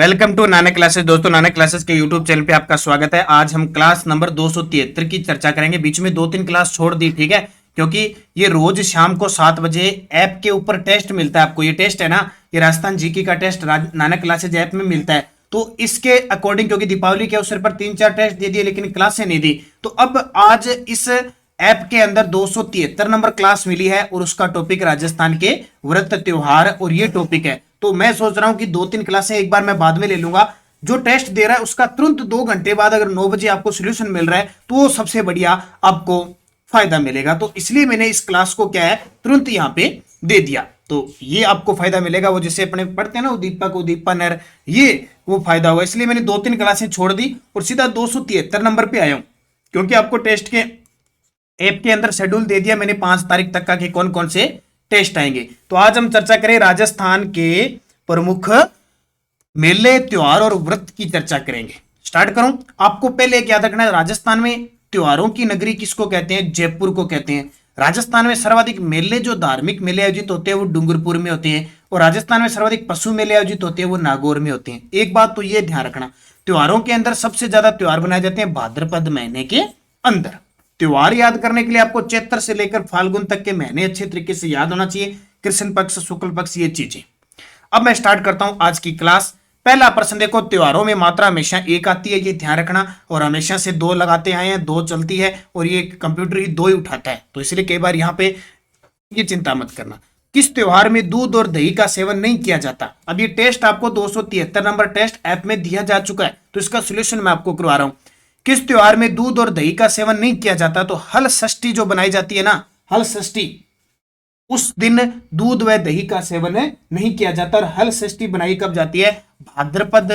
Welcome to Nanak classes. दोस्तों, Nanak classes के YouTube channel पे आपका स्वागत है। आज हम क्लास नंबर 273 की चर्चा करेंगे। बीच में 2-3 क्लास छोड़ दी, ठीक है, क्योंकि ये रोज शाम को 7 बजे ऐप के ऊपर टेस्ट मिलता है आपको। ये टेस्ट है ना, ये राजस्थान जीके का टेस्ट नानक क्लासेज ऐप में मिलता है। तो इसके अकॉर्डिंग, क्योंकि दीपावली के अवसर पर 3-4 टेस्ट दे दिए लेकिन क्लासें नहीं दी, तो अब आज इस ऐप के अंदर 273 नंबर क्लास मिली है और उसका टॉपिक राजस्थान के व्रत त्योहार और ये टॉपिक है। तो मैं सोच रहा हूं कि 2-3 क्लासें एक बार मैं बाद में ले लूंगा। जो टेस्ट दे रहा है उसका तुरंत 2 घंटे बाद अगर 9 बजे आपको सोल्यूशन मिल रहा है तो वो सबसे बढ़िया आपको फायदा मिलेगा। तो इसलिए मैंने इस क्लास को क्या है तुरंत यहाँ पे दे दिया। तो ये आपको फायदा मिलेगा, वो जिसे अपने पढ़ते हैं ना उदीपक उदीपन, ये वो फायदा होगा। इसलिए मैंने 2-3 क्लासें छोड़ दी और सीधा 273 नंबर पे आया हूं, क्योंकि आपको टेस्ट के ऐप के अंदर शेड्यूल दे दिया मैंने 5 तारीख तक का कि कौन कौन से टेस्ट आएंगे। तो आज हम चर्चा करें राजस्थान के प्रमुख मेले, त्योहार और व्रत की चर्चा करेंगे। स्टार्ट करूं। आपको पहले एक याद रखना है, राजस्थान में त्योहारों की नगरी किसको कहते हैं? जयपुर को कहते हैं। राजस्थान में सर्वाधिक मेले, जो धार्मिक मेले आयोजित होते हैं वो डूंगरपुर में होते हैं, और राजस्थान में सर्वाधिक पशु मेले आयोजित होते हैं वो नागौर में होते हैं। एक बात तो ये ध्यान रखना, त्योहारों के अंदर सबसे ज्यादा त्योहार बनाए जाते हैं भाद्रपद महीने के अंदर। त्योहार याद करने के लिए आपको चैत्र से लेकर फाल्गुन तक के महीने अच्छे तरीके से याद होना चाहिए, कृष्ण पक्ष, शुक्ल पक्ष, ये चीजें। अब मैं स्टार्ट करता हूं आज की क्लास। पहला प्रश्न देखो, त्योहारों में मात्रा हमेशा एक आती है, ये ध्यान रखना, और हमेशा से 2 लगाते आए हैं, 2 चलती है, और ये कंप्यूटर ही 2 ही उठाता है, तो इसलिए कई बार यहां पे ये चिंता मत करना। किस त्योहार में दूध और दही का सेवन नहीं किया जाता? अब ये टेस्ट आपको 273 नंबर टेस्ट ऐप में दिया जा चुका है, तो इसका सोल्यूशन मैं आपको करवा रहा हूं। किस त्योहार में दूध और दही का सेवन नहीं किया जाता? तो हल षष्ठी जो बनाई जाती है ना, हल षष्ठी, उस दिन दूध व दही का सेवन नहीं किया जाता। और हल षष्ठी बनाई कब जाती है? भाद्रपद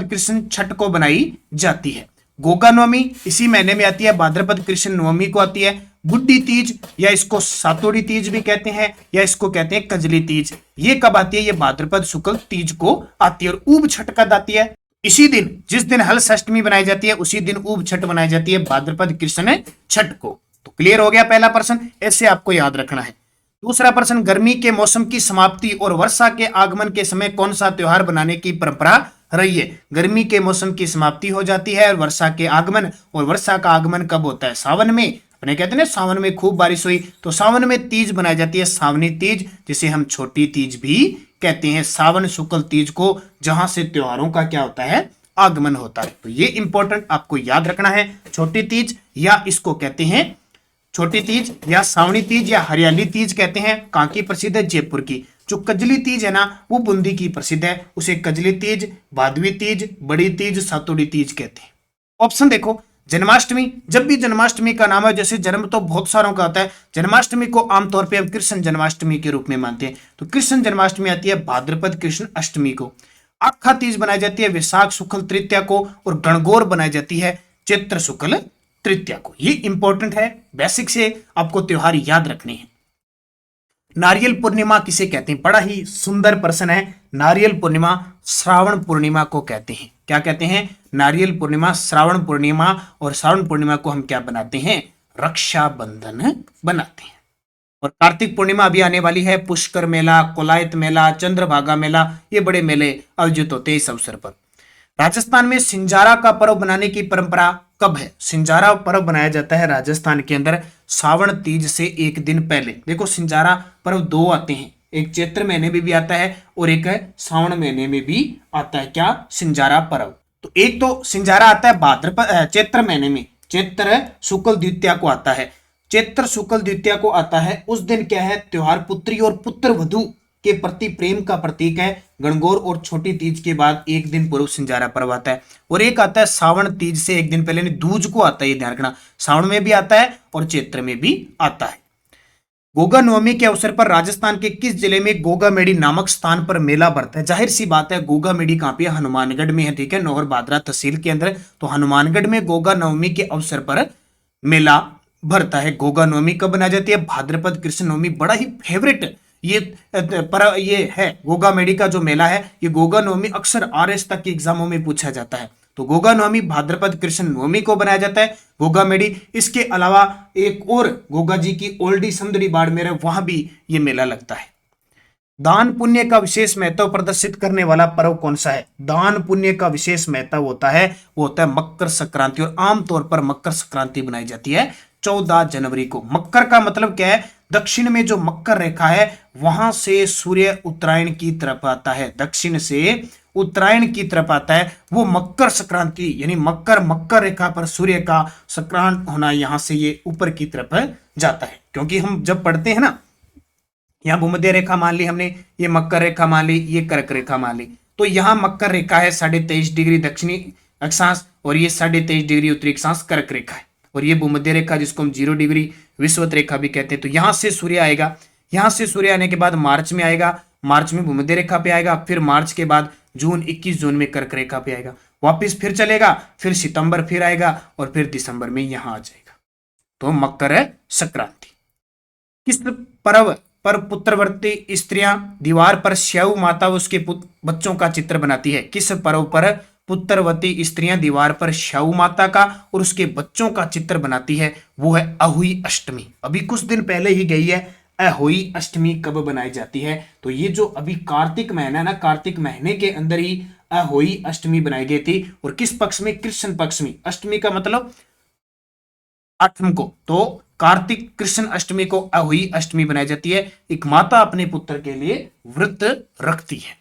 कृष्ण छठ को बनाई जाती है। गोगा नवमी इसी महीने में आती है, भाद्रपद कृष्ण नवमी को आती है। बुड्ढी तीज, या इसको सातोड़ी तीज भी कहते हैं, या इसको कहते हैं कजली तीज, ये कब आती है? ये भाद्रपद शुक्ल तीज को आती है। और ऊब छठ कब आती है? इसी दिन, जिस दिन हल षष्ठी बनाई जाती है उसी दिन ऊब छठ बनाई जाती है, भाद्रपद कृष्ण छठ को। तो क्लियर हो गया पहला प्रश्न, ऐसे आपको याद रखना है। दूसरा प्रश्न, गर्मी के मौसम की समाप्ति और वर्षा के आगमन के समय कौन सा त्योहार बनाने की परंपरा रही है? गर्मी के मौसम की समाप्ति हो जाती है और वर्षा के आगमन, और वर्षा का आगमन कब होता है? सावन में। अपने कहते हैं ना सावन में खूब बारिश हुई, तो सावन में तीज बनाई जाती है, सावनी तीज, जिसे हम छोटी तीज भी कहते हैं। सावन शुक्ल तीज को, जहां से त्योहारों का क्या होता है? आगमन होता है। तो ये इंपॉर्टेंट आपको याद रखना है। छोटी तीज, या इसको कहते हैं छोटी तीज, या सावनी तीज, या हरियाली तीज कहते हैं। कहां की प्रसिद्ध है? जयपुर की। जो कजली तीज है ना, वो बूंदी की प्रसिद्ध है, उसे कजली तीज, भादवी तीज, बड़ी तीज, सातोड़ी तीज कहते हैं। ऑप्शन देखो, जन्माष्टमी। जब भी जन्माष्टमी का नाम है, जैसे जन्म तो बहुत सारों का होता है, जन्माष्टमी को आमतौर पे हम कृष्ण जन्माष्टमी के रूप में मानते हैं, तो कृष्ण जन्माष्टमी आती है भाद्रपद कृष्ण अष्टमी को। आखा तीज बनाई जाती है वैशाख शुक्ल तृतीया को, और गणगौर बनाई जाती है चैत्र शुक्ल तृतीया को। ये इंपॉर्टेंट है, बेसिक से आपको त्योहार याद रखने हैं। नारियल पूर्णिमा किसे कहते हैं? बड़ा ही सुंदर प्रश्न है। नारियल पूर्णिमा श्रावण पूर्णिमा को कहते हैं। क्या कहते हैं? नारियल पूर्णिमा, श्रावण पूर्णिमा, और श्रावण पूर्णिमा को हम क्या बनाते हैं? रक्षाबंधन बनाते हैं। और कार्तिक पूर्णिमा अभी आने वाली है। पुष्कर मेला, कोलायत मेला, चंद्रभागा मेला, ये बड़े मेले आयोजित होते हैं इस अवसर पर। राजस्थान में सिंजारा का पर्व बनाने की परंपरा कब है? सिंजारा पर्व बनाया जाता है राजस्थान के अंदर सावन तीज से एक दिन पहले। देखो, सिंजारा पर्व 2 आते हैं, एक चैत्र महीने में भी आता है और एक है सावन महीने में भी आता है। क्या? सिंजारा पर्व। तो एक तो सिंजारा आता है भाद्रपद चैत्र महीने में, चैत्र शुक्ल द्वितीया को आता है। चैत्र शुक्ल द्वितीया को आता है, उस दिन क्या है? त्योहार पुत्री और पुत्र वधु के प्रति प्रेम का प्रतीक है। गणगौर और छोटी तीज के बाद एक दिन पूर्व सिंजारा पर्व आता है। और एक आता है सावन तीज से एक दिन पहले, दूज को आता है, ये ध्यान रखना। सावन में भी आता है और चैत्र में भी आता है। गोगा नवमी के अवसर पर राजस्थान के किस जिले में गोगा मेड़ी नामक स्थान पर मेला भरता है? जाहिर सी बात है, गोगा मेड़ी कहां पे है? हनुमानगढ़ में है, ठीक है, नौहर भादरा तहसील के अंदर। तो हनुमानगढ़ में गोगा नवमी के अवसर पर मेला भरता है। गोगा नवमी कब बनाई जाती है? भाद्रपद कृष्ण नवमी। बड़ा ही फेवरेट ये है गोगा मेड़ी का जो मेला है, ये गोगा नवमी अक्सर आरएस तक के एग्जामों में पूछा जाता है। तो गोगा नवमी भाद्रपद कृष्ण नवमी को बनाया जाता है गोगा मेड़ी। इसके अलावा एक और गोगा जी की ओल्डी समदड़ी बाड़मेर है, वहां भी ये मेला लगता है। दान पुण्य का विशेष महत्व प्रदर्शित करने वाला पर्व कौन सा है? दान पुण्य का विशेष महत्व होता है, वो होता है मकर संक्रांति। और आमतौर पर मकर संक्रांति बनाई जाती है 14 जनवरी को। मकर का मतलब क्या है? दक्षिण में जो मकर रेखा है वहां से सूर्य उत्तरायण की तरफ आता है, दक्षिण से उत्तरायण की तरफ आता है, वो मकर संक्रांति, यानी मकर रेखा पर सूर्य का संक्रांत होना, यहां से ये ऊपर की तरफ जाता है। क्योंकि हम जब पढ़ते हैं ना, यहाँ भूमध्य रेखा मान ली हमने, ये मकर रेखा मान ली, ये कर्क रेखा मान ली, तो यहाँ मकर रेखा है 23.5 डिग्री दक्षिणी अक्षांश, और ये 23.5 डिग्री उत्तरी अक्षांश कर्क रेखा है, और ये भूमध्य रेखा जिसको हम 0 डिग्री विषुवत रेखा भी कहते हैं। तो यहाँ से सूर्य आएगा, यहाँ से सूर्य आने के बाद मार्च में आएगा, मार्च में भूमध्य रेखा पे आएगा, फिर मार्च के बाद जून, 21 जून में कर्क रेखा पे आएगा, वापिस फिर चलेगा, फिर सितंबर फिर आएगा, और फिर दिसंबर में यहां आ जाएगा। तो मकर संक्रांति। किस पर्व पर पुत्रवती स्त्रियां दीवार पर स्याऊ माता व उसके बच्चों का चित्र बनाती है? किस पर्व पर पुत्रवती स्त्रियां दीवार पर स्याऊ माता का और उसके बच्चों का चित्र बनाती है? वो है अहोई अष्टमी। अभी कुछ दिन पहले ही गई है। अहोई अष्टमी कब बनाई जाती है? तो ये जो अभी कार्तिक महीना है ना, कार्तिक महीने के अंदर ही अहोई अष्टमी बनाई गई थी। और किस पक्ष में? कृष्ण पक्ष में। अष्टमी का मतलब आठम को, तो कार्तिक कृष्ण अष्टमी को अहोई अष्टमी बनाई जाती है। एक माता अपने पुत्र के लिए व्रत रखती है।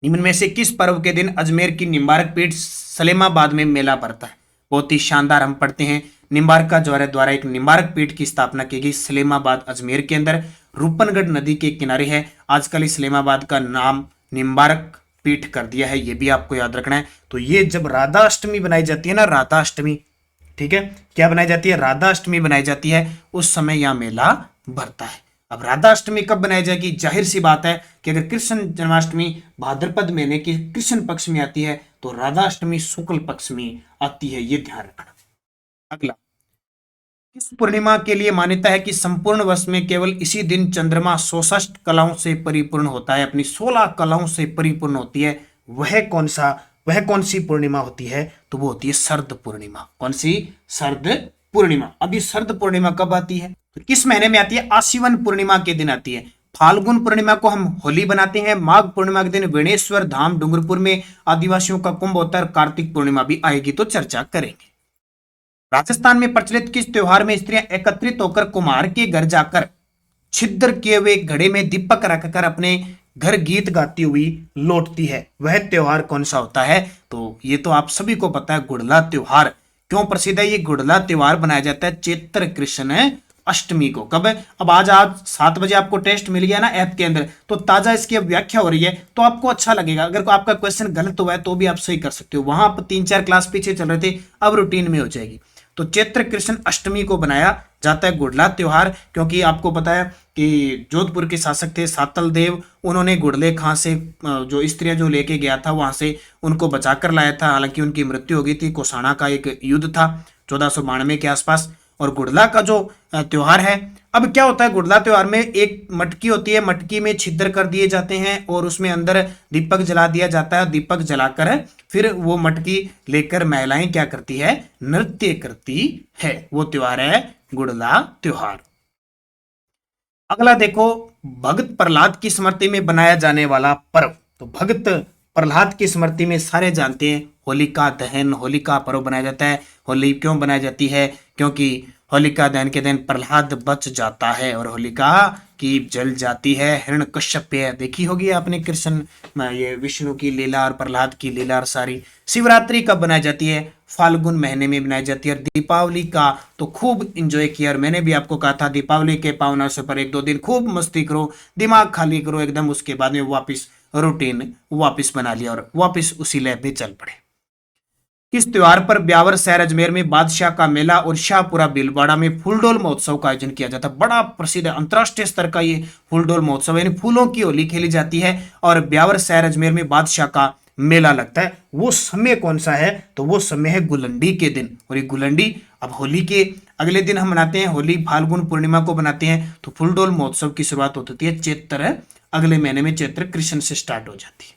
निम्न में से किस पर्व के दिन अजमेर की निम्बार्क पीठ सलेमाबाद में मेला भरता है? बहुत ही शानदार हम पढ़ते हैं, निम्बार्क का द्वारा एक निम्बार्क पीठ की स्थापना की गई सलेमाबाद अजमेर के अंदर, रूपनगढ़ नदी के किनारे है। आजकल इस सलेमाबाद का नाम निम्बार्क पीठ कर दिया है, ये भी आपको याद रखना है। तो ये जब राधा अष्टमी बनाई जाती है ना, राधा अष्टमी, ठीक है, क्या बनाई जाती है? राधा अष्टमी बनाई जाती है, उस समय यह मेला भरता है। अब राधा अष्टमी कब बनाई जाएगी? जाहिर सी बात है कि अगर कृष्ण जन्माष्टमी भाद्रपद महीने की कृष्ण पक्ष में आती है तो राधा अष्टमी शुक्ल पक्ष में आती है, ये ध्यान रखना। अगला, किस पूर्णिमा के लिए मान्यता है कि संपूर्ण वर्ष में केवल इसी दिन चंद्रमा 66 कलाओं से परिपूर्ण होता है, अपनी 16 कलाओं से परिपूर्ण होती है? वह कौन सी पूर्णिमा होती है? तो वो होती है शरद पूर्णिमा। कौन सी? शरद पूर्णिमा। अभी शरद पूर्णिमा कब आती है? तो किस महीने में आती है? आश्विन पूर्णिमा के दिन आती है। फाल्गुन पूर्णिमा को हम होली बनाते हैं। माघ पूर्णिमा के दिन वेणेश्वर धाम डूंगरपुर में आदिवासियों का कुंभ होता है। कार्तिक पूर्णिमा भी आएगी तो चर्चा करेंगे। राजस्थान में प्रचलित किस त्योहार में स्त्रियां एकत्रित होकर कुम्हार के घर जाकर छिद्र किए हुए घड़े में दीपक रखकर अपने घर गीत गाती हुई लौटती है? वह त्योहार कौन सा होता है? तो ये तो आप सभी को पता है, गुड़ला त्योहार। क्यों प्रसिद्ध है ये गुड़ला त्योहार? बनाया जाता है चैत्र कृष्ण अष्टमी को। कब? अब आज 7 बजे आपको टेस्ट मिल गया ना ऐप के अंदर, तो ताजा इसकी अब व्याख्या हो रही है, तो आपको अच्छा लगेगा। अगर आपका क्वेश्चन गलत हुआ है तो भी आप सही कर सकते हो। वहां आप 3-4 क्लास पीछे चल रहे थे, अब रूटीन में हो जाएगी। तो चैत्र कृष्ण अष्टमी को बनाया जाता है गुड़ला त्योहार, क्योंकि आपको पता है कि जोधपुर के शासक थे सातल देव, उन्होंने गुड़ले खां से जो स्त्रियां जो लेके गया था वहां से उनको बचाकर लाया था। हालांकि उनकी मृत्यु हो गई थी, कोसाणा का एक युद्ध था 1492 के आसपास। और गुड़ला का जो त्योहार है, अब क्या होता है गुड़ला त्योहार में, एक मटकी होती है, मटकी में छिद्र कर दिए जाते हैं और उसमें अंदर दीपक जला दिया जाता है। दीपक जलाकर फिर वो मटकी लेकर महिलाएं क्या करती है? नृत्य करती है। वो त्योहार है गुड़ला त्योहार। अगला देखो, भगत प्रहलाद की स्मृति में बनाया जाने वाला पर्व। तो भगत प्रहलाद की स्मृति में सारे जानते हैं होलिका दहन, होलिका पर्व बनाया जाता है। होली क्यों बनाई जाती है? क्योंकि होलिका दहन के दिन प्रहलाद बच जाता है और होलिका की जल जाती है। हिरण्यकश्यप देखी होगी आपने, कृष्ण ये विष्णु की लीला और प्रहलाद की लीला और सारी। शिवरात्रि कब बनाई जाती है? फाल्गुन महीने में बनाई जाती है। दीपावली का तो खूब इंजॉय किया, और मैंने भी आपको कहा था दीपावली के पावन अवसर पर 1-2 दिन खूब मस्ती करो, दिमाग खाली करो एकदम, उसके बाद में वापस रूटीन वापस बना लिया और वापस उसी लैब में चल पड़े। किस त्योहार पर ब्यावर शहर अजमेर में बादशाह का मेला और शाहपुरा भीलवाड़ा में फूलडोल महोत्सव का आयोजन किया जाता है? बड़ा प्रसिद्ध है, अंतर्राष्ट्रीय स्तर का ये फूलडोल महोत्सव, यानी फूलों की होली खेली जाती है। और ब्यावर शहर अजमेर में बादशाह का मेला लगता है। वो समय कौन सा है? तो वो समय है गुलंडी के दिन। और ये गुलंडी अब होली के अगले दिन हम मनाते हैं, होली फाल्गुन पूर्णिमा को बनाते हैं। तो फूलडोल महोत्सव की शुरुआत होती है चैत्र, अगले महीने में चैत्र कृष्ण से स्टार्ट हो जाती है।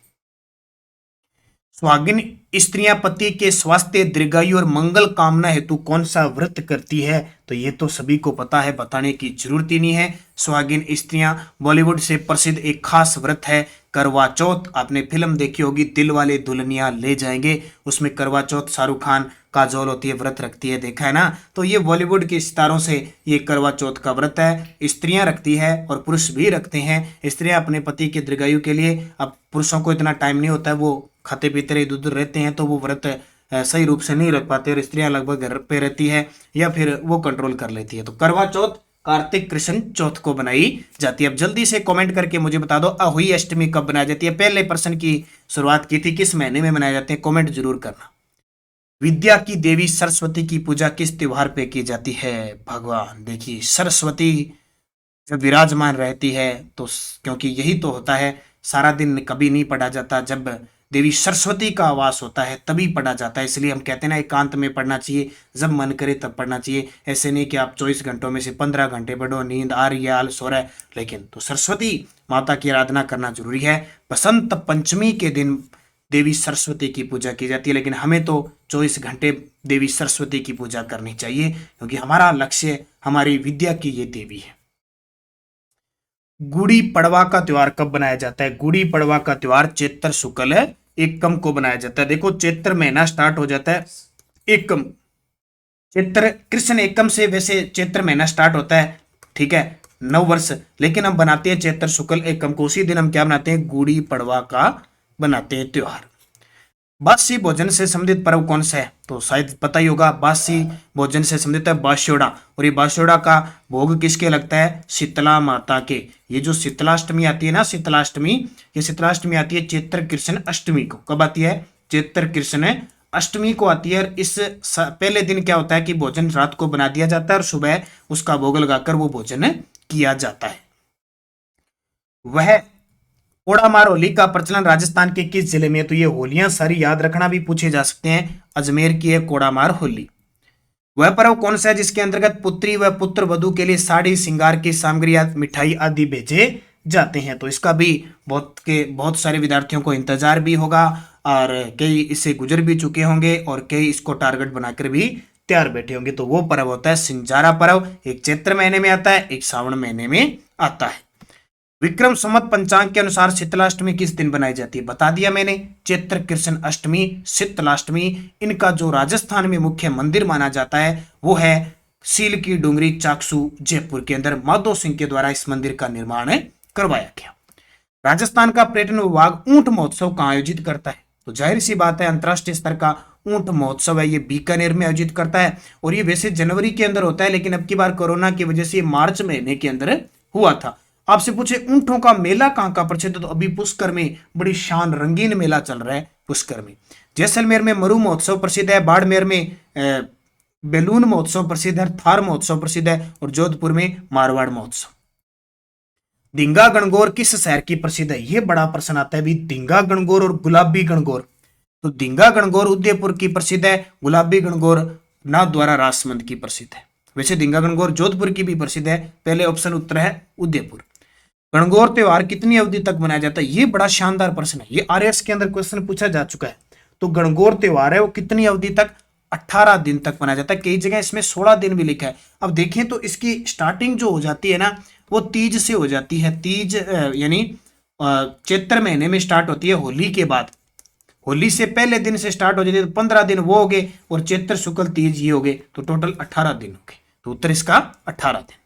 सुहागिन स्त्रियां पति के स्वास्थ्य, दीर्घायु और मंगल कामना हेतु कौन सा व्रत करती है? तो ये तो सभी को पता है, बताने की जरूरत ही नहीं है। सुहागिन स्त्रियां, बॉलीवुड से प्रसिद्ध एक खास व्रत है करवा चौथ। आपने फिल्म देखी होगी दिल वाले दुल्हनिया ले जाएंगे, उसमें करवा चौथ शाहरुख खान काजोल होती है, व्रत रखती है, देखा है ना। तो ये बॉलीवुड के सितारों से ये करवा चौथ का व्रत है, स्त्रियां रखती है और पुरुष भी रखते हैं। स्त्रियां अपने पति के दीर्घायु के लिए, अब पुरुषों को इतना टाइम नहीं होता है, वो खाते पीते रहे इधर उधर रहते हैं, तो वो व्रत सही रूप से नहीं रख पाते और स्त्रियां लगभग घर पे रहती है या फिर वो कंट्रोल कर लेती है। तो करवा चौथ कार्तिक कृष्ण चौथ को बनाई जाती है। अब जल्दी से कमेंट करके मुझे बता दो अहोई अष्टमी कब बनाई जाती है। पहले प्रश्न की शुरुआत की थी, किस महीने में मनाए जाते हैं, कमेंट जरूर करना। विद्या की देवी सरस्वती की पूजा किस त्योहार पे की जाती है। भगवान देखिए, सरस्वती जब विराजमान रहती है तो क्योंकि यही तो होता है, सारा दिन कभी नहीं पढ़ा जाता, जब देवी सरस्वती का आवास होता है तभी पढ़ा जाता है। इसलिए हम कहते हैं ना एकांत में पढ़ना चाहिए, जब मन करे तब पढ़ना चाहिए। ऐसे नहीं कि आप 24 घंटों में से 15 घंटे पढ़ो, नींद आ रही है, आलस हो रहा है, लेकिन तो सरस्वती माता की आराधना करना जरूरी है। बसंत पंचमी के दिन देवी सरस्वती की पूजा की जाती है, लेकिन हमें तो 24 घंटे देवी सरस्वती की पूजा करनी चाहिए, क्योंकि हमारा लक्ष्य हमारी विद्या की ये देवी है। गुड़ी पड़वा का त्योहार कब बनाया जाता है। गुड़ी पड़वा का त्योहार चैत्र शुक्ल एकम को बनाया जाता है। देखो चैत्र महीना स्टार्ट हो जाता है एकम, चैत्र कृष्ण एकम से वैसे चैत्र महीना स्टार्ट होता है, ठीक है, नव वर्ष, लेकिन हम बनाते हैं चैत्र शुक्ल एकम को। उसी दिन हम क्या बनाते हैं, गुड़ी पड़वा का बनाते हैं त्योहार। बासी भोजन से संबंधित पर्व कौन सा है, तो शायद पता ही होगा, बासी भोजन से संबंधित है बास्योड़ा। और ये बास्योड़ा का भोग किसके लगता है, शीतला माता के। ये जो शीतलाष्टमी आती है ना, शीतलाष्टमी, ये शीतलाष्टमी आती है चैत्र कृष्ण अष्टमी को। कब आती है, चैत्र कृष्ण अष्टमी को आती है। और इस पहले दिन क्या होता है कि भोजन रात को बना दिया जाता है और सुबह उसका भोग लगाकर वो भोजन किया जाता है। वह कोड़ामार होली का प्रचलन राजस्थान के किस जिले में है, तो ये होलियां सारी याद रखना भी पूछे जा सकते हैं। अजमेर की है कोड़ामार होली। वह पर्व कौन सा है जिसके अंतर्गत पुत्री व पुत्र वधू के लिए साड़ी, श्रृंगार की सामग्री, मिठाई आदि भेजे जाते हैं। तो इसका भी बहुत सारे विद्यार्थियों को इंतजार भी होगा और कई इससे गुजर भी चुके होंगे और कई इसको टारगेट बनाकर भी तैयार बैठे होंगे। तो वो पर्व होता है सिंजारा पर्व, एक चैत्र महीने में आता है, एक श्रावण महीने में आता है। विक्रम संवत पंचांग के अनुसार शीतलाष्टमी किस दिन बनाई जाती है, बता दिया मैंने, चैत्र कृष्ण अष्टमी, शीतलाष्टमी। इनका जो राजस्थान में मुख्य मंदिर माना जाता है वो है सील की डूंगरी, चाकसू, जयपुर के अंदर माधो सिंह के द्वारा इस मंदिर का निर्माण करवाया गया। राजस्थान का पर्यटन विभाग ऊंट महोत्सव कहाँ आयोजित करता है, तो जाहिर सी बात है अंतरराष्ट्रीय स्तर का ऊंट महोत्सव है, ये बीकानेर में आयोजित करता है। और ये वैसे जनवरी के अंदर होता है, लेकिन अब की बार कोरोना की वजह से मार्च महीने के अंदर हुआ था। आपसे पूछे ऊंटों का मेला कहां का प्रसिद्ध है, तो अभी पुष्कर में बड़ी शान रंगीन मेला चल रहा है पुष्कर में। जैसलमेर में मरु महोत्सव प्रसिद्ध है, बाड़मेर में बैलून महोत्सव प्रसिद्ध है, थार महोत्सव प्रसिद्ध है और जोधपुर में मारवाड़ महोत्सव। धिंगा गणगौर किस शहर की प्रसिद्ध है, ये बड़ा प्रश्न आता है भी, धिंगा गणगौर और गुलाबी गणगौर। तो धिंगा गणगौर उदयपुर की प्रसिद्ध है, गुलाबी गणगौर नाथ द्वारा राजसमंद की प्रसिद्ध है। वैसे धिंगा गणगौर जोधपुर की भी प्रसिद्ध है, पहले ऑप्शन उत्तर है उदयपुर। गणगौर त्योहार कितनी अवधि तक मनाया जाता है, ये बड़ा शानदार प्रश्न है, ये आरएस के अंदर क्वेश्चन पूछा जा चुका है। तो गणगौर त्योहार है वो कितनी अवधि तक, 18 दिन तक मनाया जाता है, कई जगह इसमें 16 दिन भी लिखा है। अब देखें तो इसकी स्टार्टिंग जो हो जाती है ना वो तीज से हो जाती है, तीज यानी चैत्र महीने में स्टार्ट होती है होली के बाद, होली से पहले दिन से स्टार्ट हो जाती है, तो 15 दिन वो हो गए और चैत्र शुक्ल तीज ये हो गए, तो टोटल 18 दिन हो गए। तो उत्तर इसका 18 दिन।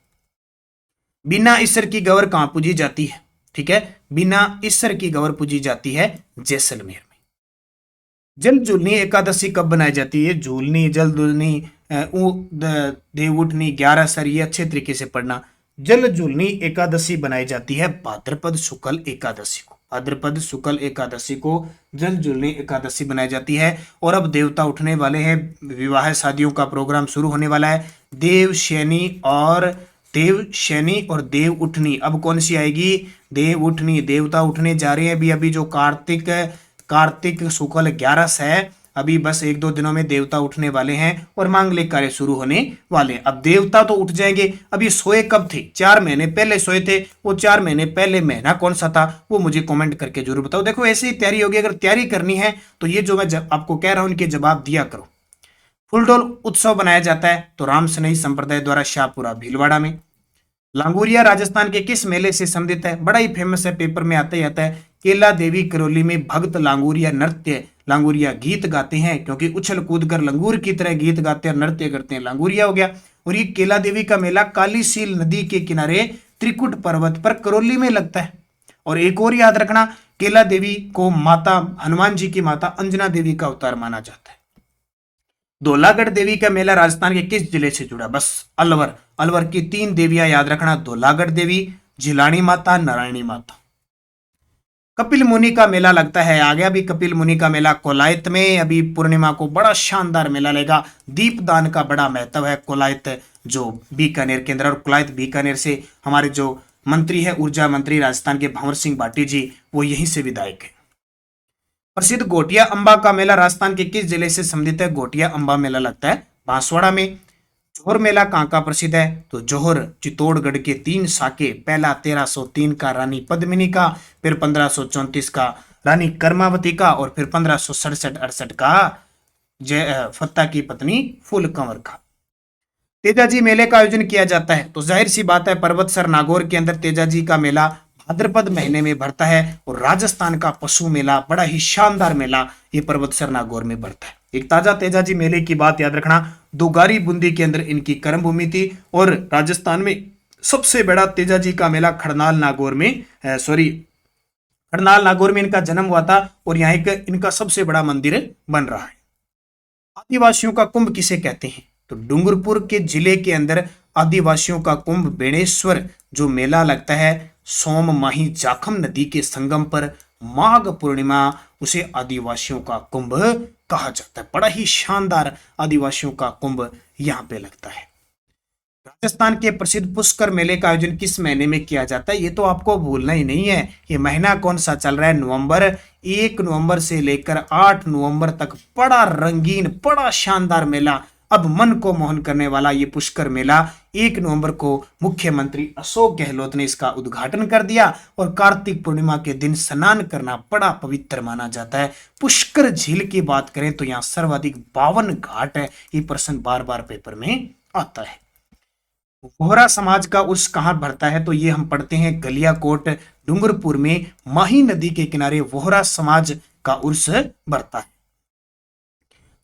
बिना ईश्वर की गौर कहां पूजी जाती है, ठीक है, बिना ईश्वर की गौर पूजी जाती है जैसलमेर में। जल झूलनी एकादशी कब बनाई जाती है, झूलनी, जल झूलनी, देव उठनी, 11 सर, ये अच्छे तरीके से पढ़ना। जल झूलनी एकादशी बनाई जाती है भाद्रपद शुक्ल एकादशी को, भाद्रपद शुक्ल एकादशी को जल झूलनी एकादशी बनाई जाती है। और अब देवता उठने वाले हैं, विवाह शादियों का प्रोग्राम शुरू होने वाला है। देव शैनी और देव उठनी, अब कौन सी आएगी, देव उठनी, देवता उठने जा रहे हैं अभी। अभी जो कार्तिक शुक्ल 11 है, अभी बस 1-2 दिनों में देवता उठने वाले हैं और मांगलिक कार्य शुरू होने वाले हैं। अब देवता तो उठ जाएंगे, अब ये सोए कब थे, 4 महीने पहले सोए थे, वो 4 महीने पहले महीना कौन सा था वो मुझे कमेंट करके जरूर बताओ। देखो ऐसे ही तैयारी होगी, अगर तैयारी करनी है तो ये जो मैं आपको कह रहा हूं इनके जवाब दिया करो। फुलडोल उत्सव बनाया जाता है तो राम सनई संप्रदाय द्वारा शाहपुरा भीलवाड़ा में। लांगुरिया राजस्थान के किस मेले से संबंधित है, बड़ा ही फेमस है, पेपर में आता ही आता है। केला देवी करौली में भक्त लांगुरिया नृत्य लांगुरिया गीत गाते हैं, क्योंकि उछल कूद कर लंगूर की तरह गीत गाते हैं, नृत्य करते हैं, लांगुरिया हो गया। और ये केला देवी का मेला काली सील नदी के किनारे त्रिकुट पर्वत पर करौली में लगता है। और एक और याद रखना, केला देवी को माता हनुमान जी की माता अंजना देवी का अवतार माना जाता है। धौलागढ़ देवी का मेला राजस्थान के किस जिले से जुड़ा, बस अलवर। अलवर की 3 देवियां याद रखना, धौलागढ़ देवी, झिलानी माता, नारायणी माता। कपिल मुनि का मेला लगता है, आ गया भी कपिल मुनि का मेला कोलायत में। अभी पूर्णिमा को बड़ा शानदार मेला लगेगा। दीपदान का बड़ा महत्व है कोलायत जो बीकानेर के अंदर। और कोलायत बीकानेर से हमारे जो मंत्री है ऊर्जा मंत्री राजस्थान के भंवर सिंह भाटी जी, वो यहीं से विधायक है। प्रसिद्ध गोटिया अंबा का मेला राजस्थान के किस जिले से संबंधित है, गोटिया अंबा मेला लगता है बांसवाड़ा में। जोहर मेला कहाँ का प्रसिद्ध है, तो जोहर चित्तौड़गढ़ के 3 साके, पहला 1303 का रानी पद्मिनी का, फिर 1534 का रानी कर्मावती का, और फिर 1567-68 का जय फत्ता की पत्नी फूल कंवर का। तेजाजी मेले का आयोजन किया जाता है, तो जाहिर सी बात है पर्वतसर नागौर के अंदर तेजाजी का मेला भाद्रपद महीने में भरता है। और राजस्थान का पशु मेला, बड़ा ही शानदार मेला, ये पर्वतसर नागौर में भरता है। एक ताजा तेजाजी मेले की बात याद रखना, दोगारी बूंदी के अंदर इनकी कर्म भूमि थी। और राजस्थान में सबसे बड़ा तेजाजी का मेला खड़नाल नागौर में खड़नाल नागौर में इनका जन्म हुआ था। और यहाँ एक इनका सबसे बड़ा मंदिर बन रहा है। आदिवासियों का कुंभ किसे कहते हैं, तो डूंगरपुर के जिले के अंदर आदिवासियों का कुंभ बेणेश्वर जो मेला लगता है सोम माही जाखम नदी के संगम पर माघ पूर्णिमा, उसे आदिवासियों का कुंभ कहा जाता है। बड़ा ही शानदार आदिवासियों का कुंभ यहाँ पे लगता है। राजस्थान के प्रसिद्ध पुष्कर मेले का आयोजन किस महीने में किया जाता है, ये तो आपको भूलना ही नहीं है। ये महीना कौन सा चल रहा है, नवंबर। 1 नवंबर से लेकर 8 नवंबर तक बड़ा रंगीन, बड़ा शानदार मेला, अब मन को मोहन करने वाला ये पुष्कर मेला 1 नवंबर को मुख्यमंत्री अशोक गहलोत ने इसका उद्घाटन कर दिया। और कार्तिक पूर्णिमा के दिन स्नान करना बड़ा पवित्र माना जाता है। पुष्कर झील की बात करें तो यहाँ सर्वाधिक 52 घाट है। ये प्रश्न बार बार पेपर में आता है। वोहरा समाज का उर्स कहाँ भरता है, तो ये हम पढ़ते हैं गलियाकोट डूंगरपुर में माही नदी के किनारे वोहरा समाज का उर्स भरता है।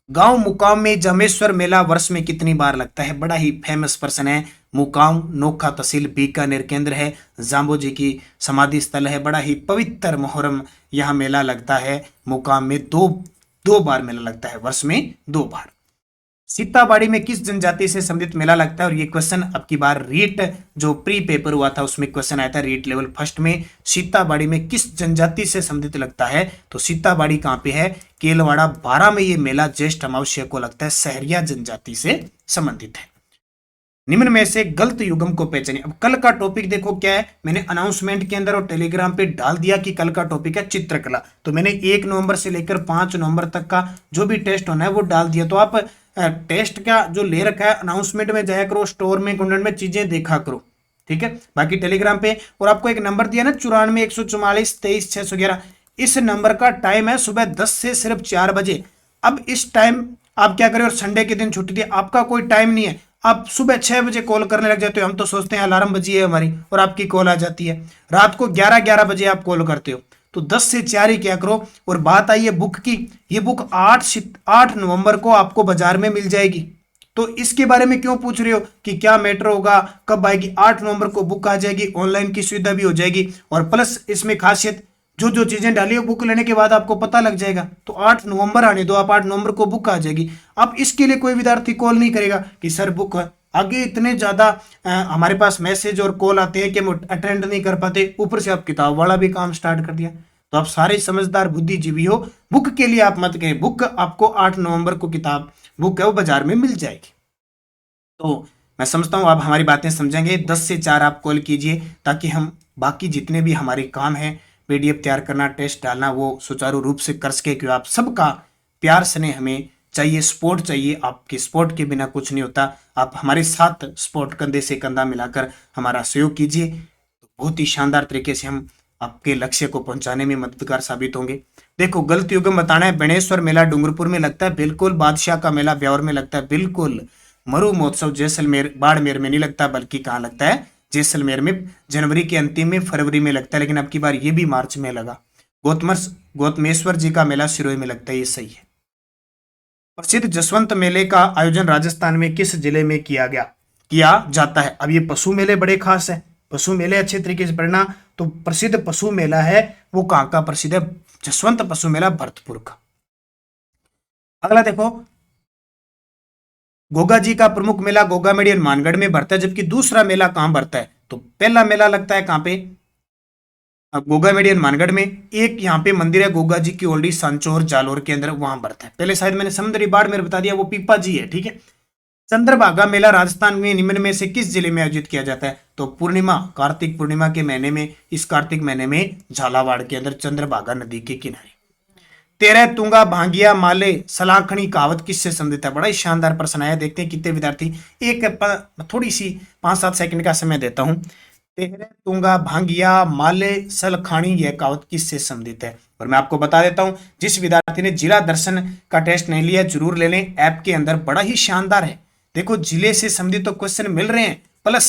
गांव मुकाम में जमेश्वर मेला वर्ष में कितनी बार लगता है, बड़ा ही फेमस प्रश्न है। मुकाम नोखा तहसील बीकानेर केंद्र है, जाम्बो जी की समाधि स्थल है, बड़ा ही पवित्र मुहर्रम यहाँ मेला लगता है। मुकाम में दो बार मेला लगता है, वर्ष में 2 बार। सीताबाड़ी में किस जनजाति से संबंधित मेला लगता है, और ये क्वेश्चन अब की बार रीट जो प्री पेपर हुआ था उसमें क्वेश्चन आया था, रीट लेवल फर्स्ट में। सीताबाड़ी में किस जनजाति से संबंधित लगता है, तो सीताबाड़ी कहाँ पे है, केलवाड़ा 12 में ये मेला ज्येष्ठ अमावस्या को लगता है, सहरिया जनजाति से संबंधित है। निम्न में से गलत युग्म को पहचानिए। अब कल का टॉपिक देखो क्या है, मैंने अनाउंसमेंट के अंदर और टेलीग्राम पे डाल दिया कि कल का टॉपिक है चित्रकला। तो मैंने 1 नवंबर से लेकर 5 नवंबर तक का जो भी टेस्ट होना है वो डाल दिया। तो आप टेस्ट का जो ले रखा है अनाउंसमेंट में जाया करो, स्टोर में कंटेंट में चीजें देखा करो, ठीक है। बाकी टेलीग्राम पे, और आपको एक नंबर दिया ना 94 144 23 611, इस नंबर का टाइम है सुबह 10 से सिर्फ 4 बजे। अब इस टाइम आप क्या करें, और संडे के दिन छुट्टी थी, आपका कोई टाइम नहीं है, आप सुबह 6 बजे कॉल करने लग जाते हो। हम तो सोचते हैं अलार्म बजी है हमारी और आपकी कॉल आ जाती है। रात को 11 बजे आप कॉल करते हो। तो 10 से 4 ही क्या करो। और बात आई है बुक की, ये बुक 8 नवंबर को आपको बाजार में मिल जाएगी। तो इसके बारे में क्यों पूछ रहे हो कि क्या मैटर होगा, कब आएगी, 8 नवंबर को बुक आ जाएगी, ऑनलाइन की सुविधा भी हो जाएगी। और प्लस इसमें खासियत जो चीजें डाली हो बुक लेने के बाद आपको पता लग जाएगा। तो 8 नवंबर आने दो, आप 8 नवंबर को बुक आ जाएगी। अब इसके लिए कोई विद्यार्थी कॉल नहीं करेगा कि सर बुक आगे इतने ज्यादा हमारे पास मैसेज और कॉल आते हैं कि हम अटेंड नहीं कर पाते, ऊपर से आप किताब वाला भी काम स्टार्ट कर दिया। तो आप सारे समझदार बुद्धिजीवी हो, बुक के लिए आप मत कहें। बुक आपको 8 नवंबर को किताब बुक है वो बाजार में मिल जाएगी। तो मैं समझता हूं आप हमारी बातें समझेंगे। 10 से 4 आप कॉल कीजिए ताकि हम बाकी जितने भी हमारे काम हैं, पीडीएफ तैयार करना, टेस्ट डालना, वो सुचारू रूप से कर सके। क्योंकि आप सबका प्यार स्नेह हमें चाहिए, सपोर्ट चाहिए। आपके सपोर्ट के बिना कुछ नहीं होता। आप हमारे साथ सपोर्ट कंधे से कंधा मिलाकर हमारा सहयोग कीजिए, तो बहुत ही शानदार तरीके से हम आपके लक्ष्य को पहुंचाने में मददगार साबित होंगे। देखो गलत युग में बताना है, बेणेश्वर मेला डूंगरपुर में लगता है, बिल्कुल। बादशाह का मेला ब्यावर में लगता है, बिल्कुल। मरु महोत्सव जैसलमेर बाड़मेर में नहीं लगता, बल्कि कहाँ लगता है, जैसलमेर में, जनवरी के अंतिम में, फरवरी में लगता है, लेकिन अब की बार ये भी मार्च में लगा। गौतमेश्वर जी का मेला सिरोही में लगता है, ये सही है। प्रसिद्ध जसवंत मेले का आयोजन राजस्थान में किस जिले में किया जाता है? अब ये पशु मेले बड़े खास है, पशु मेले अच्छे तरीके से पढ़ना। तो प्रसिद्ध पशु मेला है वो कहाँ का प्रसिद्ध है? जसवंत पशु मेला भरतपुर का। अगला देखो, गोगा जी का प्रमुख मेला गोगा मेडियन मानगढ़ में भरता है, जबकि दूसरा मेला कहां भरता है? तो पहला मेला लगता है कहां पे? गोगा मेडियन मानगढ़ में। एक यहाँ पे मंदिर है गोगा जी की ओल्डी सांचौर जालोर के अंदर, वहां भरता है। पहले शायद मैंने समुद्री बाढ़ में बता दिया, वो पीपा जी है, ठीक है। चंद्रभागा मेला राजस्थान में निम्न में से किस जिले में आयोजित किया जाता है? तो पूर्णिमा, कार्तिक पूर्णिमा के महीने में, इस कार्तिक महीने में झालावाड़ के अंदर चंद्रभागा नदी के किनारे। 13 तुंगा भांगिया माले सलाखनी कहावत किससे संबंधित है? बड़ा ही शानदार प्रश्न आया, देखते हैं कितने विद्यार्थी। थोड़ी सी 5-7 सेकंड का समय देता हूं। 13 तुंगा भांगिया माले सलखानी, यह कहावत किससे संबंधित है? और मैं आपको बता देता हूं, जिस विद्यार्थी ने जिला दर्शन का टेस्ट नहीं लिया जरूर ले लें, ऐप के अंदर बड़ा ही शानदार है। देखो जिले से संबंधित तो क्वेश्चन मिल रहे हैं, प्लस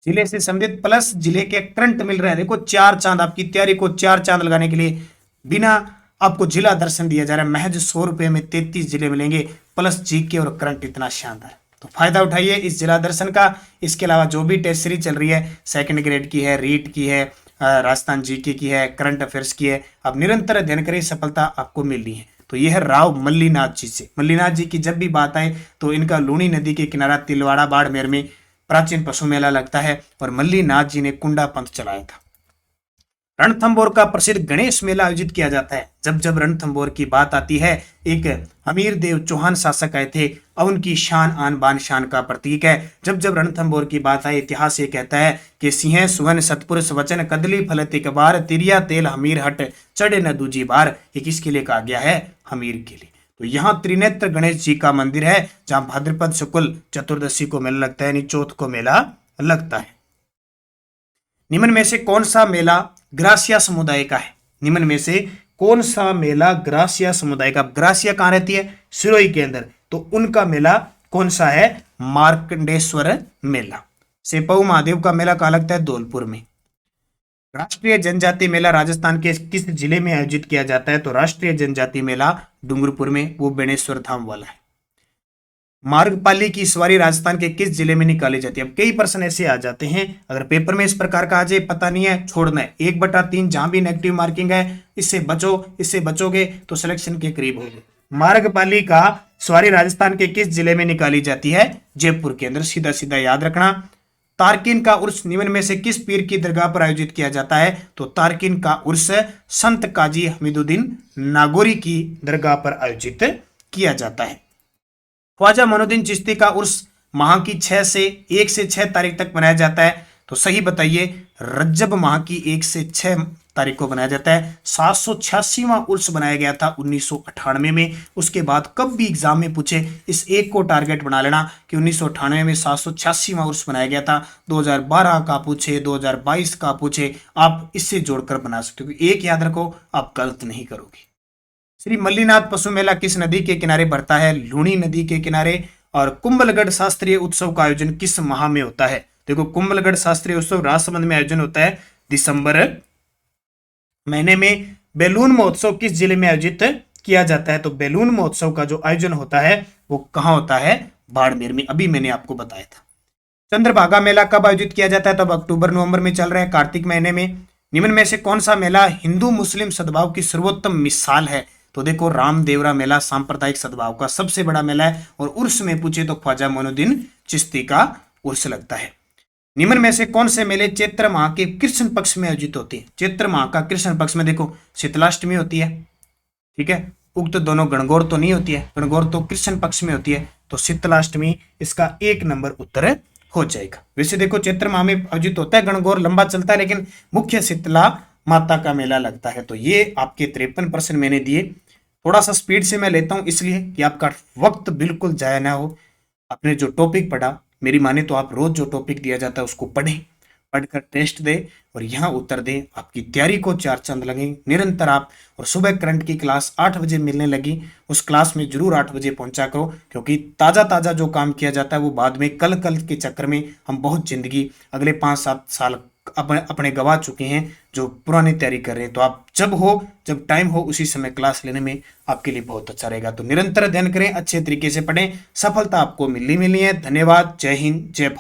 जिले से संबंधित प्लस जिले के करंट मिल रहे हैं। देखो 4 चांद, आपकी तैयारी को 4 चांद लगाने के लिए बिना आपको जिला दर्शन दिया जा रहा है, महज 100 रुपए में 33 जिले मिलेंगे, प्लस जीके और करंट, इतना शानदार। तो फायदा उठाइए इस जिला दर्शन का। इसके अलावा जो भी टेस्ट सीरीज चल रही है, सेकंड ग्रेड की है, रीट की है, राजस्थान जीके की है, करंट अफेयर्स की है, अब निरंतर अध्ययन करें, सफलता आपको मिलनी है। तो यह है राव मल्लीनाथ जी से। मल्लीनाथ जी की जब भी बात आए तो इनका लूणी नदी के किनारा तिलवाड़ा बाड़मेर में प्राचीन पशु मेला लगता है, और मल्लीनाथ जी ने कुंडा पंथ चलाया था। रणथंभौर का प्रसिद्ध गणेश मेला आयोजित किया जाता है। जब जब रणथंभौर की बात आती है, एक हमीर देव चौहान शासक आए थे, और उनकी शान आन बान शान का प्रतीक है। जब जब रणथंभौर की बात आए, इतिहास ये कहता है कि सिंह सुवन सतपुरुष वचन कदली फलत एक बार तिरिया तेल हमीर हट चढ़े न दूजी बार, ये किसके लिए कहा गया है? हमीर के लिए। तो यहाँ त्रिनेत्र गणेश जी का मंदिर है, जहां भाद्रपद शुक्ल चतुर्दशी को मेला लगता है, यानी चौथ को मेला लगता है। निम्न में से कौन सा मेला ग्रासिया समुदाय का है? निम्न में से कौन सा मेला ग्रासिया समुदाय का? ग्रासिया कहां रहती है? सिरोही के अंदर। तो उनका मेला कौन सा है? मार्कंडेश्वर मेला। सेपऊ महादेव का मेला कहां लगता है? धौलपुर में। राष्ट्रीय जनजाति मेला राजस्थान के किस जिले में आयोजित किया जाता है? तो राष्ट्रीय जनजाति मेला डूंगरपुर में, वो बेणेश्वर धाम वाला है। मार्गपाली की सवारी राजस्थान के किस जिले में निकाली जाती है? अब कई प्रश्न ऐसे आ जाते हैं, अगर पेपर में इस प्रकार का आ जाए, पता नहीं है, छोड़ना है। 1/3 जहां भी नेगेटिव मार्किंग है, इससे बचो, इससे बचोगे तो सिलेक्शन के करीब होगे। मार्गपाली का सवारी राजस्थान के किस जिले में निकाली जाती है? जयपुर के अंदर, सीधा सीधा याद रखना। तारकिन का उर्स निम्न में से किस पीर की दरगाह पर आयोजित किया जाता है? तो तारकिन का उर्स संत काजी हमीदुद्दीन नागौरी की दरगाह पर आयोजित किया जाता है। ख्वाजा मोइनुद्दीन चिश्ती का उर्स माह की 1 से 6 तारीख तक मनाया जाता है। तो सही बताइए, रज्जब माह की 1 से 6 तारीख को बनाया जाता है। 786वां उर्स बनाया गया था 1998 में। उसके बाद कब भी एग्जाम में पूछे, इस एक को टारगेट बना लेना कि 1998 में 786वां उर्स बनाया गया था। 2012 का पूछे, 2022 का पूछे, आप इससे जोड़कर बना सकते हो। एक याद रखो, आप गलत नहीं करोगे। श्री मल्लीनाथ पशु मेला किस नदी के किनारे भरता है? लूणी नदी के किनारे। और कुंभलगढ़ शास्त्रीय उत्सव का आयोजन किस माह में होता है? देखो कुंभलगढ़ शास्त्रीय उत्सव राजसमंद में आयोजन होता है दिसंबर महीने में। बैलून महोत्सव किस जिले में आयोजित किया जाता है? तो बैलून महोत्सव का जो आयोजन होता है वो कहां होता है? बाड़मेर में। अभी मैंने आपको बताया था। चंद्रभागा मेला कब आयोजित किया जाता है? तो अब अक्टूबर नवंबर में चल रहा है, कार्तिक महीने में। निम्न में से कौन सा मेला हिंदू मुस्लिम सद्भाव की सर्वोत्तम मिसाल है? तो देखो रामदेवरा मेला सांप्रदायिक सद्भाव का सबसे बड़ा मेला है, और उर्स में पूछे तो ख्वाजा मोइनुद्दीन चिश्ती का उर्स लगता है। निम्न में से कौन से मेले चैत्र माह के कृष्ण पक्ष में आयोजित होते हैं? चैत्र माह का कृष्ण पक्ष में देखो शीतलाष्टमी होती है, ठीक है। उक्त दोनों गणगौर तो नहीं होती है, गणगौर तो कृष्ण पक्ष में होती है। तो शीतलाष्टमी इसका 1 नंबर उत्तर हो जाएगा। वैसे देखो चैत्र माह में आयोजित होता है गणगौर, लंबा चलता है, लेकिन मुख्य शीतला माता का मेला लगता है। तो ये आपके 53 प्रश्न मैंने दिए। थोड़ा सा स्पीड से मैं लेता हूं इसलिए कि आपका वक्त बिल्कुल जाया ना हो। आपने जो टॉपिक पढ़ा, मेरी माने तो आप रोज जो टॉपिक दिया जाता है उसको पढ़ें, पढ़कर टेस्ट दे और यहाँ उत्तर दे, आपकी तैयारी को 4 चांद लगे। निरंतर आप और सुबह करंट की क्लास 8 बजे मिलने लगी, उस क्लास में जरूर 8 बजे पहुंचा करो, क्योंकि ताज़ा ताज़ा जो काम किया जाता है वो बाद में कल के चक्कर में हम बहुत जिंदगी अगले 5-7 साल अपने गवा चुके हैं जो पुरानी तैयारी कर रहे हैं। तो आप जब टाइम हो उसी समय क्लास लेने में आपके लिए बहुत अच्छा रहेगा। तो निरंतर अध्ययन करें, अच्छे तरीके से पढ़ें, सफलता आपको मिलनी है। धन्यवाद। जय हिंद, जय भारत।